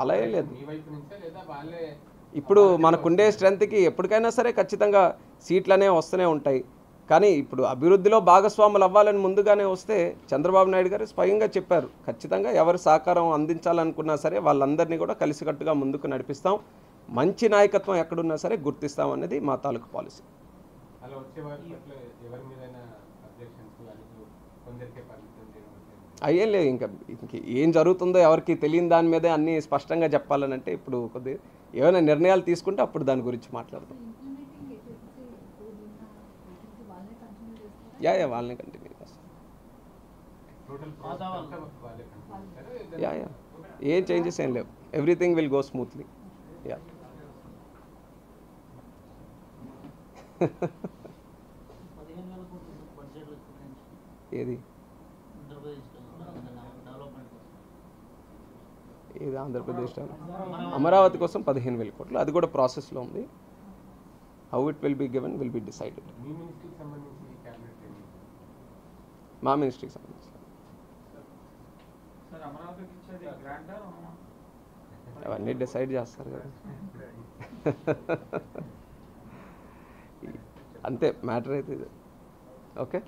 అలా ఏం లేదు. ఇప్పుడు మనకుండే స్ట్రెంత్కి ఎప్పటికైనా సరే ఖచ్చితంగా సీట్లనే వస్తూనే ఉంటాయి. కానీ ఇప్పుడు అభివృద్ధిలో భాగస్వాములు అవ్వాలని ముందుగానే వస్తే చంద్రబాబు నాయుడు గారు స్వయంగా చెప్పారు, ఖచ్చితంగా ఎవరు సహకారం అందించాలనుకున్నా సరే వాళ్ళందరినీ కూడా కలిసికట్టుగా ముందుకు నడిపిస్తాం, మంచి నాయకత్వం ఎక్కడున్నా సరే గుర్తిస్తాం అనేది మా తాలూకు పాలసీ. అయ్యేం లేదు. ఇంక ఏం జరుగుతుందో ఎవరికి తెలియని దాని మీదే అన్నీ స్పష్టంగా చెప్పాలనంటే ఇప్పుడు కొద్దిగా ఏమైనా నిర్ణయాలు తీసుకుంటే అప్పుడు దాని గురించి మాట్లాడదాం. యా వాళ్ళని కంటిన్యూ చేస్తాం. యా ఏం చేంజెస్ ఏం లేవు. Everything will go smoothly. Yeah ఏది ఇది ఆంధ్రప్రదేశ్ అమరావతి కోసం 15,000 కోట్లు, అది కూడా ప్రాసెస్లో ఉంది. How it will be given will be decided. మా మినిస్ట్రీకి సంబంధించి అవన్నీ డిసైడ్ చేస్తారు కదా. అంతే మ్యాటర్ అయితే ఇది. ఓకే.